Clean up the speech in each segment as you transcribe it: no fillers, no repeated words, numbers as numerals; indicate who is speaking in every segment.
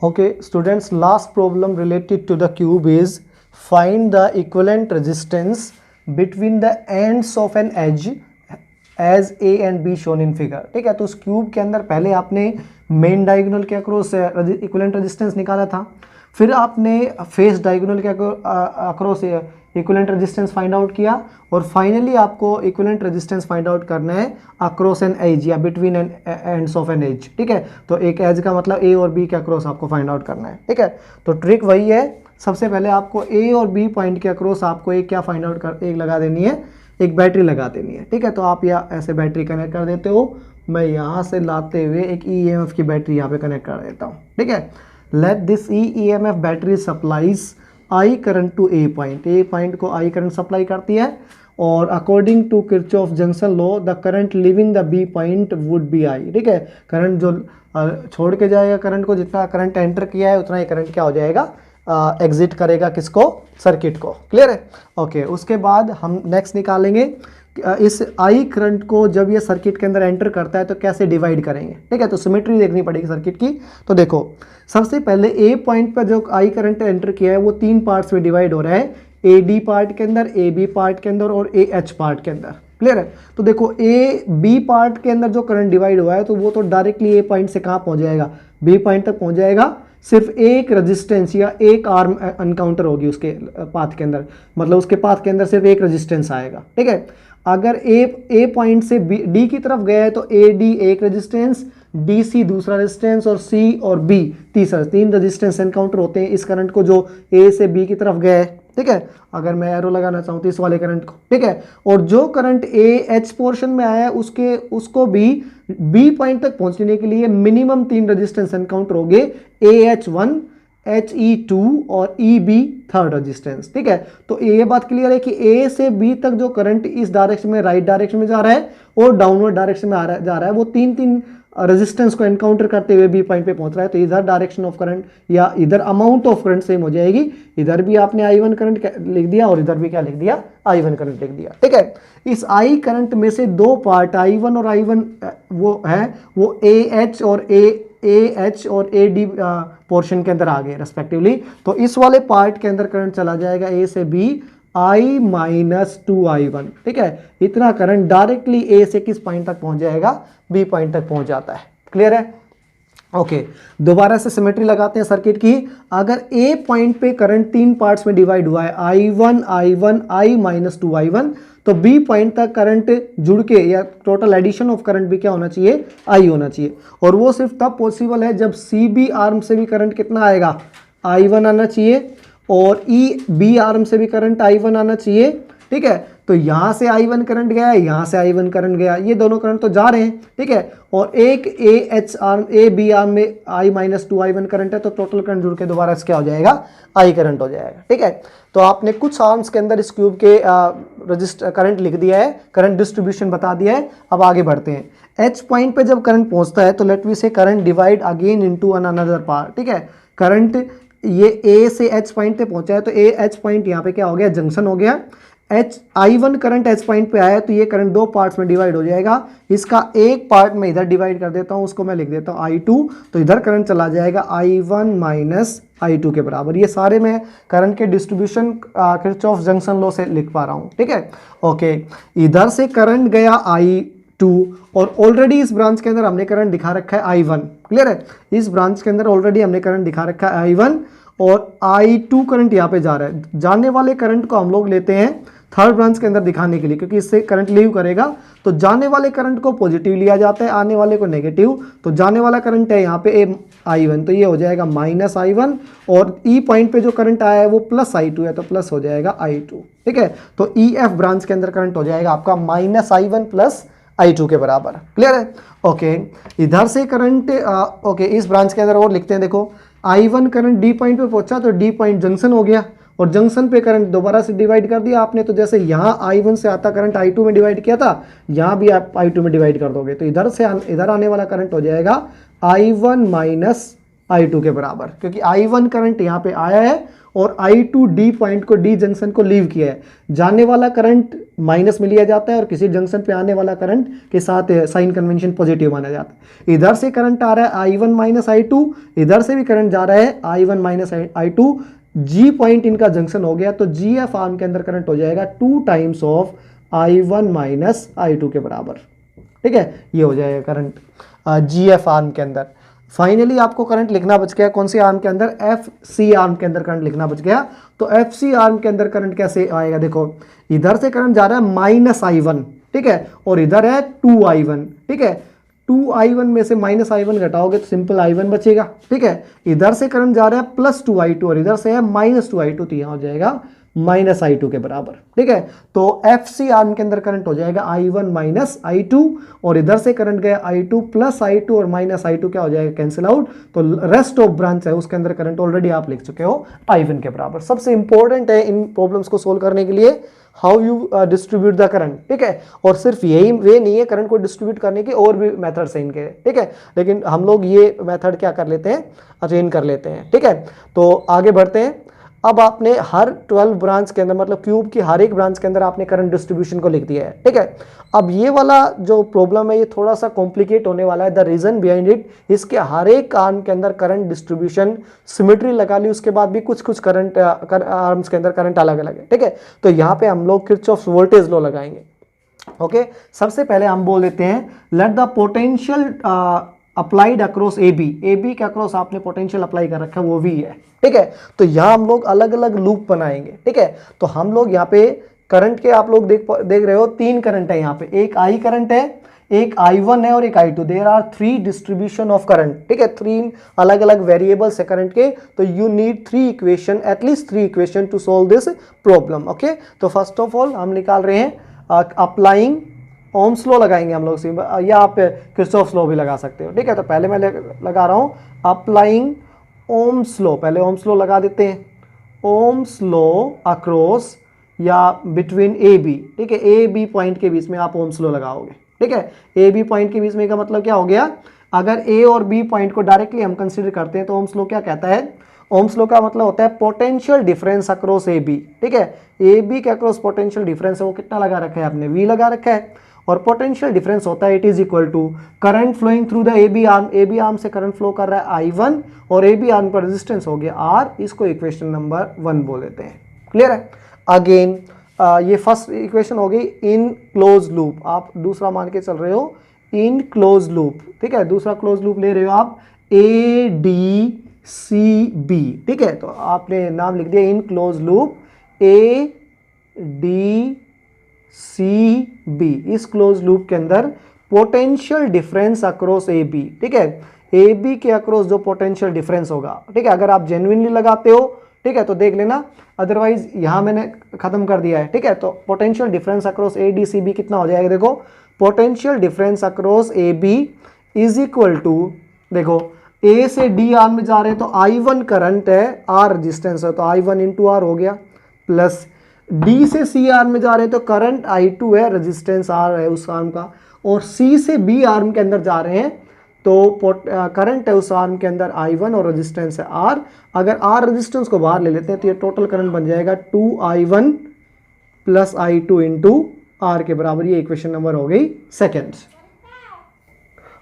Speaker 1: Okay, students, last problem related to the cube is find the equivalent resistance between the ends of an edge as A and B shown in figure. ठीक है, तो उस cube के अंदर पहले आपने main diagonal के across equivalent resistance निकाला था, फिर आपने फेस डायगोनल के across equivalent resistance find out किया, और फाइनली आपको इक्विवेलेंट रेजिस्टेंस फाइंड आउट करना है अक्रॉस एन एज या between an ends of an edge. ठीक है, तो एक एज का मतलब ए और बी के अक्रॉस आपको फाइंड आउट करना है. ठीक है, तो ट्रिक वही है, सबसे पहले आपको ए और बी पॉइंट के अक्रॉस आपको एक क्या फाइंड आउट कर एक लगा देनी है, एक बैटरी लगा देनी है. ठीक है, तो आप यहाँ ऐसे बैटरी कनेक्ट कर देते हो, मैं यहाँ से लाते हुए एक EMF की बैटरी यहाँ पे कनेक्ट कर देता हूँ. ठीक है, let this EMF battery supplies I current to A point. A point को I करंट सप्लाई करती है, और according to Kirchhoff junction law the current leaving the B point would be I. ठीक है, करंट जो छोड़ के जाएगा करंट को, जितना करंट एंटर किया है उतना ही करंट क्या हो जाएगा, एग्जिट करेगा किसको, सर्किट को. क्लियर है. ओके, उसके बाद हम नेक्स्ट निकालेंगे इस I करंट को जब ये सर्किट के अंदर एंटर करता है तो कैसे डिवाइड करेंगे. ठीक है, तो सिमेट्री देखनी पड़ेगी सर्किट की. तो देखो, सबसे पहले A पॉइंट पर जो I करंट एंटर किया है वो तीन पार्ट्स में डिवाइड हो रहा है, AD पार्ट के अंदर, AB पार्ट के अंदर और AH पार्ट के अंदर. क्लियर है. तो देखो AB पार्ट के अंदर जो करंट डिवाइड हुआ है तो वो तो डायरेक्टली A पॉइंट से कहाँ पहुँच जाएगा, B पॉइंट तक पहुँच जाएगा. सिर्फ एक रेजिस्टेंस या एक आर्म अनकाउंटर होगी उसके पाथ के अंदर, मतलब उसके पाथ के अंदर सिर्फ एक रेजिस्टेंस आएगा. ठीक है, अगर A पॉइंट से D की तरफ गया है तो AD एक रेजिस्टेंस, DC दूसरा रेजिस्टेंस और C और B तीसरा, तीन रेजिस्टेंस एनकाउंटर होते हैं इस करंट को जो A से B की तरफ गया है. ठीक है, अगर मैं एरो लगाना चाहूँ तो इस वाले करंट को. ठीक है, और जो करंट AH पोर्शन में आया है उसको भी B पॉइंट तक पहुंचने के लिए मिनिमम तीन रेजिस्टेंस एनकाउंटर होंगे, AH1, HE2 और EB थर्ड रेजिस्टेंस. ठीक है, तो ये बात क्लियर है कि A से B तक जो करंट इस डायरेक्शन में, राइट डायरेक्शन में जा रहा है और डाउनवर्ड डायरेक्शन में जा रहा है, वो तीन तीन रेजिस्टेंस को एनकाउंटर करते हुए B पॉइंट पे पहुंच रहा है. तो इधर डायरेक्शन ऑफ करंट या इधर अमाउंट ऑफ करंट सेम हो जाएगी. इधर भी आपने I1 करंट लिख दिया और इधर भी क्या लिख दिया, I1 करंट लिख दिया. ठीक है, इस I करंट में से दो पार्ट I1 और I1 वो है, वो AH और AD पोर्शन के अंदर आ गए रेस्पेक्टिवली. तो इस वाले पार्ट के अंदर करंट चला जाएगा A से B I माइनस 2I1. ठीक है, इतना करंट डायरेक्टली A से किस पॉइंट तक पहुंच जाएगा, B पॉइंट तक पहुंच जाता है. क्लियर है. ओके, दोबारा से सिमेट्री लगाते हैं सर्किट की. अगर A पॉइंट पे करंट तीन पार्ट्स में डिवाइड हुआ है, I माइनस 2I1, तो B पॉइंट तक करंट जुड़ के या टोटल एडिशन ऑफ करंट भी क्या होना चाहिए, I होना चाहिए. और वो सिर्फ तब पॉसिबल है जब CB आर्म से भी करंट कितना आएगा, I1 आना चाहिए, और EB आर्म से भी करंट I1 आना चाहिए. ठीक है, तो यहाँ से I1 करंट गया, यहाँ से I1 करंट गया, ये दोनों करंट तो जा रहे हैं. ठीक है, और एक AB आर्म में I माइनस 2I1 करंट है, तो टोटल करंट जुड़ के दोबारा क्या हो जाएगा, I करंट हो जाएगा. ठीक है, तो आपने कुछ आर्म्स के अंदर इस क्यूब के करंट लिख दिया है, करंट डिस्ट्रीब्यूशन बता दिया है. अब आगे बढ़ते हैं. H पॉइंट पे जब करंट पहुंचता है तो लेट वी से current divide again into another part. ठीक है, करंट ये A से H पॉइंट पे पहुंचा है तो H पॉइंट यहाँ पे क्या हो गया, जंक्शन हो गया. I1 करंट H पॉइंट पे आया है तो ये करंट दो पार्ट्स में डिवाइड हो जाएगा. इसका एक पार्ट में इधर डिवाइड कर देता हूँ, उसको मैं लिख देता हूँ I2, तो इधर करंट चला जाएगा I1 माइनस I2 के बराबर. ये सारे मैं करंट के डिस्ट्रीब्यूशन किरचॉफ जंक्शन लॉ से लिख पा रहा हूँ. ठीक है, ओके, इधर से करंट गया I2, और ऑलरेडी इस ब्रांच के अंदर हमने करंट दिखा रखा है I1. क्लियर है, इस ब्रांच के अंदर ऑलरेडी हमने करंट दिखा रखा है I1, और I2 करंट यहाँ पे जा रहा है. जाने वाले करंट को हम लोग लेते हैं थर्ड ब्रांच के अंदर दिखाने के लिए, क्योंकि इससे करंट लीव करेगा. तो जाने वाले करंट को पॉजिटिव लिया जाता है, आने वाले को नेगेटिव. तो जाने वाला करंट है यहाँ पे I1, तो ये हो जाएगा माइनस I1, और E पॉइंट पे जो करंट आया है वो प्लस I2 है, तो प्लस हो जाएगा I2. ठीक है, तो EF ब्रांच के अंदर करंट हो जाएगा आपका माइनस I1 प्लस I2 के बराबर. क्लियर है. ओके, इधर से करंट ओके इस ब्रांच के अंदर और लिखते हैं. देखो, I1 करंट D पॉइंट पे पहुंचा तो D पॉइंट जंक्शन हो गया, और जंक्शन पे करंट दोबारा से डिवाइड कर दिया आपने. तो जैसे यहाँ I1 से आता करंट I2 में डिवाइड किया था, यहाँ भी आप I2 में डिवाइड कर दोगे, तो इधर से इधर आने वाला करंट हो जाएगा I1 माइनस I2 के बराबर, क्योंकि I1 करंट यहाँ पे आया है और I2 डी पॉइंट को, डी जंक्शन को लीव किया है। जाने वाला करंट माइनस में लिया जाता है और किसी जंक्शन पे आने वाला करंट के साथ साइन कन्वेंशन पॉजिटिव माना जाता है। इधर से करंट आ रहा है I1 माइनस I2, इधर से भी करंट जा रहा है I1 माइनस I2, जी पॉइंट इनका जंक्शन हो गया तो GF आर्म के अंदर करंट हो जाएगा 2 times of I1 minus I2 के बराबर। ठीक है, ये हो जाएगा करंट GF आर्म के अंदर। फाइनली आपको करंट लिखना बच गया कौन सी आर्म के अंदर, FC आर्म के अंदर करंट लिखना बच गया। तो FC आर्म के अंदर करंट कैसे आएगा, देखो इधर से करंट जा रहा है माइनस I1, ठीक है, और इधर है 2I1, ठीक है, 2I1 में से माइनस I1 घटाओगे तो सिंपल I1 बचेगा, ठीक है। इधर से करंट जा रहा है प्लस 2I2 और इधर से है माइनस 2I2, तो यहाँ हो जाएगा माइनस I2 के बराबर, ठीक है। तो FC आर्म के अंदर करंट हो जाएगा I1 माइनस I2 और इधर से करंट गया I2 प्लस I2 और माइनस I2 क्या हो जाएगा, कैंसिल आउट। तो रेस्ट ऑफ ब्रांच है उसके अंदर करंट ऑलरेडी आप लिख चुके हो I1 के बराबर। सबसे इंपॉर्टेंट है इन प्रॉब्लम्स को सोल्व करने के लिए how you distribute the current, ठीक है। और सिर्फ यही वे नहीं है करंट को डिस्ट्रीब्यूट करने के, और भी मेथड्स हैं इनके, ठीक है, लेकिन हम लोग ये मेथड क्या कर लेते हैं, अटेन कर लेते हैं, ठीक है। तो आगे बढ़ते हैं। अब आपने हर 12 ब्रांच के अंदर, मतलब क्यूब की हर एक ब्रांच के अंदर आपने करंट डिस्ट्रीब्यूशन को लिख दिया है, ठीक है। अब ये वाला जो प्रॉब्लम है ये थोड़ा सा कॉम्प्लिकेट होने वाला है। द रीजन बिहाइंड इट, इसके हर एक आर्म के अंदर करंट डिस्ट्रीब्यूशन सिमेट्री लगा ली, उसके बाद भी कुछ करंट आर्म्स के अंदर करंट अलग अलग है, ठीक है। तो यहाँ पे हम लोग किरचॉफ्स वोल्टेज लॉ लगाएंगे। ओके, सबसे पहले हम बोल देते हैं let the potential applied across A B के अक्रॉस आपने पोटेंशियल अप्लाई कर रखा है, वो V है, ठीक है। तो यहाँ हम लोग अलग अलग लूप बनाएंगे, ठीक है। तो हम लोग यहाँ पे करंट के आप लोग देख रहे हो 3 करंट है यहाँ पे, एक I करंट है, एक I1 है और एक I2। There are 3 distribution of current, ठीक है, 3 अलग अलग वेरिएबल्स है करंट के। तो you need 3 equation, at least 3 equation two solve this problem. Okay, तो फर्स्ट ऑफ ऑल हम निकाल रहे हैं अप्लाइंग ओम्स लॉ लगाएंगे हम लोग, या आप किरचॉफ्स लॉ भी लगा सकते हो, ठीक है। तो पहले मैं लगा रहा हूं अप्लाइंग ओम्स लॉ, पहले ओम्स लॉ लगा देते हैं। ओम्स लॉ अक्रॉस या बिटवीन ए बी, ठीक है, ए बी पॉइंट के बीच में आप ओम्स लॉ लगाओगे, ठीक है। ए बी पॉइंट के बीच में का मतलब क्या हो गया, अगर ए और बी पॉइंट को डायरेक्टली हम कंसीडर करते हैं तो ओम्स लॉ क्या कहता है, ओम्स लॉ का मतलब होता है potential difference across A B, ठीक है। ए बी के अक्रॉस पोटेंशियल डिफरेंस है वो कितना लगा रखा है आपने, V लगा रखा है। और पोटेंशियल डिफरेंस होता है it is equal to current flowing through the A B arm से करंट फ्लो कर रहा है I1 और ए बी आर्म पर रेजिस्टेंस हो गया R, इसको इक्वेशन नंबर 1 बोल देते हैं। क्लियर है। अगेन ये फर्स्ट इक्वेशन हो गई इन क्लोज लूप, आप दूसरा मान के चल रहे हो इन क्लोज लूप, ठीक है। दूसरा क्लोज लूप ले रहे हो आप ADCB, ठीक है। तो आपने नाम लिख दिया इन क्लोज लूप ADCB। इस क्लोज लूप के अंदर potential difference across A B, ठीक है, ए बी के अक्रॉस जो पोटेंशियल डिफरेंस होगा, ठीक है, अगर आप जेन्युइनली लगाते हो, ठीक है, तो देख लेना, अदरवाइज यहां मैंने खत्म कर दिया है, ठीक है। तो पोटेंशियल डिफरेंस अक्रॉस ADCB कितना हो जाएगा, देखो potential difference across A B is equal to, देखो ए से डी आर में जा रहे हैं तो I1 करंट है, R रेजिस्टेंस है, तो I1 इंटू आर हो गया, प्लस डी से सी आर्म में जा रहे हैं तो करंट I2 है, रेजिस्टेंस R है उस आर्म का, और सी से बी आर्म के अंदर जा रहे हैं तो करंट है उस आर्म के अंदर I1 और रेजिस्टेंस है R। अगर R रेजिस्टेंस को बाहर ले लेते हैं तो ये टोटल करंट बन जाएगा 2I1 plus I2 into R के बराबर। ये इक्वेशन नंबर हो गई सेकेंड।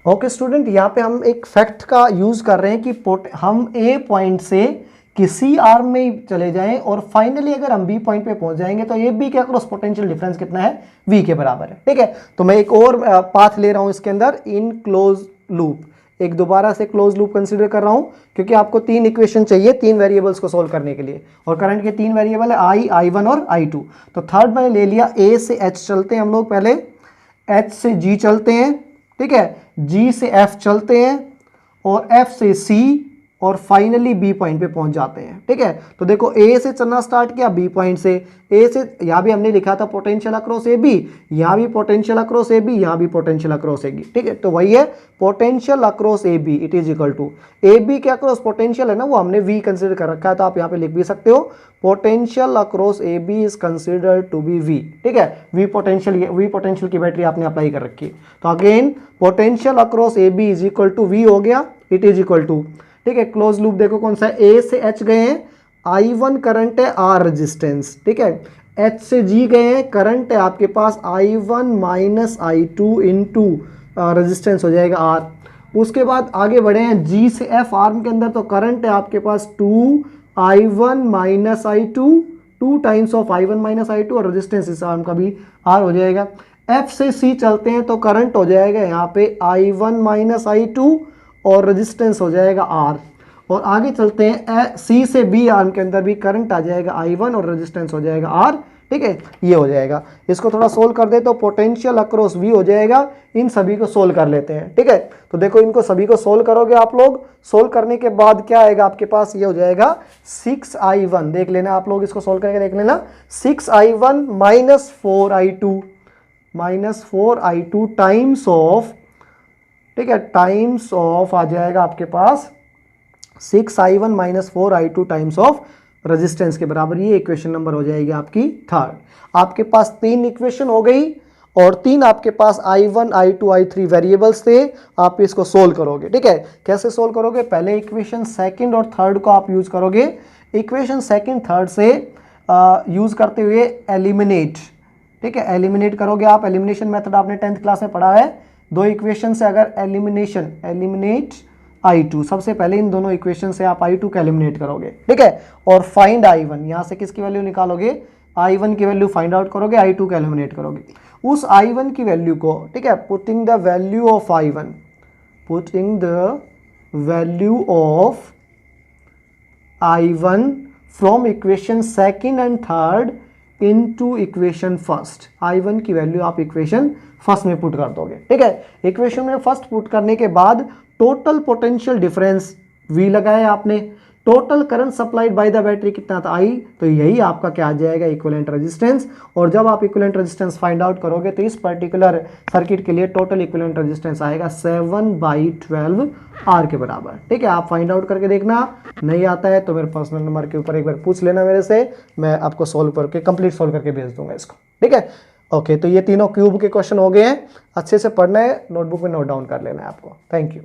Speaker 1: ओके स्टूडेंट, यहाँ पे हम एक फैक्ट का यूज कर रहे हैं कि हम ए पॉइंट से किसी आर्म में चले जाएं और फाइनली अगर हम बी पॉइंट पे पहुंच जाएंगे तो ए बी के अक्रॉस पोटेंशियल डिफरेंस कितना है, V के बराबर है, ठीक है। तो मैं एक और पाथ ले रहा हूं इसके अंदर इन क्लोज लूप, एक दोबारा से क्लोज लूप कंसीडर कर रहा हूं क्योंकि आपको 3 इक्वेशन चाहिए 3 वेरिएबल्स को सोल्व करने के लिए, और करंट के 3 वेरिएबल है I, I1 और I2। तो थर्ड मैंने ले लिया A से H चलते हैं हम लोग, पहले H से G चलते हैं, ठीक है, G से F चलते हैं और F से C और फाइनली बी पॉइंट पे पहुंच जाते हैं, ठीक है। तो देखो ए से चलना स्टार्ट किया, बी पॉइंट से, ए से यहाँ भी हमने लिखा था पोटेंशियल अक्रॉस ए बी, यहाँ भी पोटेंशियल अक्रॉस ए बी, यहाँ भी पोटेंशियल अक्रॉस ए बी, ठीक है। तो वही है potential across A B it is equal to A B के अक्रॉस पोटेंशियल है ना, वो हमने V कंसिडर कर रखा है, तो आप यहाँ पे लिख भी सकते हो potential across A B is considered to be V, ठीक है। V पोटेंशियल की बैटरी आपने अप्लाई कर रखी है। तो again potential across A B is equal to V हो गया, इट इज इक्वल टू ठीक है। क्लोज लूप देखो कौन सा है, ए से एच गए हैं, I1 करंट है, आर रेजिस्टेंस, ठीक है। एच से जी गए हैं, करंट है आपके पास I1 minus I2 into resistance हो जाएगा आर। उसके बाद आगे बढ़े हैं जी से एफ आर्म के अंदर, तो करंट है आपके पास 2I1 minus I2, 2 times of I1 minus I2, और रेजिस्टेंस इस आर्म का भी आर हो जाएगा। एफ से सी चलते हैं तो करंट हो जाएगा यहाँ पे I1 माइनस I2 और रेजिस्टेंस हो जाएगा आर। और आगे चलते हैं सी से बी आर्म के अंदर भी करंट आ जाएगा I1 और रेजिस्टेंस हो जाएगा आर, ठीक है। ये हो जाएगा। इसको थोड़ा सोल्व कर दे तो पोटेंशियल अक्रॉस वी हो जाएगा। इन सभी को सोल्व कर लेते हैं, ठीक है। तो देखो इनको सभी को सोल्व करोगे आप लोग, सोल्व करने के बाद क्या आएगा आपके पास, ये हो जाएगा 6I1, देख लेना आप लोग, इसको सोल्व करके देख लेना। 6I1 minus 4I2 times of, ठीक है, टाइम्स ऑफ आ जाएगा आपके पास 6I1 minus 4I2 times of resistance के बराबर। ये इक्वेशन नंबर हो जाएगी आपकी थर्ड। आपके पास 3 इक्वेशन हो गई और 3 आपके पास I1 I2 I3 वेरिएबल्स थे। आप इसको सोल्व करोगे, ठीक है। कैसे सोल्व करोगे, पहले इक्वेशन सेकंड और थर्ड को आप यूज करोगे। इक्वेशन सेकंड थर्ड से यूज करते हुए एलिमिनेट, ठीक है, एलिमिनेट करोगे आप। एलिमिनेशन मेथड आपने 10th क्लास में पढ़ा है। 2 इक्वेशन से अगर एलिमिनेट I2, सबसे पहले इन दोनों इक्वेशन से आप I2 का एलिमिनेट करोगे, ठीक है। और फाइंड I1, यहां से किसकी वैल्यू निकालोगे, I1 की वैल्यू फाइंड आउट करोगे, I2 का एलिमिनेट करोगे। उस I1 की वैल्यू को, ठीक है, putting the value of I1, putting the value of I1 from equation second and third into equation first. I1 की वैल्यू आप इक्वेशन फर्स्ट में पुट कर दोगे, ठीक है। इक्वेशन में फर्स्ट पुट करने के बाद टोटल पोटेंशियल डिफरेंस V लगाया आपने, total current supplied by the battery कितना था I, तो यही आपका क्या आ जाएगा, इक्विवेलेंट रेजिस्टेंस। और जब आप इक्विवेलेंट रेजिस्टेंस फाइंड आउट करोगे तो इस पर्टिकुलर सर्किट के लिए टोटल इक्विवेलेंट रेजिस्टेंस आएगा 7/12 R के बराबर, ठीक है। आप फाइंड आउट करके देखना, नहीं आता है तो मेरे पर्सनल नंबर के ऊपर एक बार पूछ लेना मेरे से, मैं आपको सोल्व करके कंप्लीट सोल्व करके भेज दूंगा इसको, ठीक है। ओके, तो ये तीनों क्यूब के क्वेश्चन हो गए हैं। अच्छे से पढ़ना है, नोटबुक में नोट डाउन कर लेना है आपको। Thank you.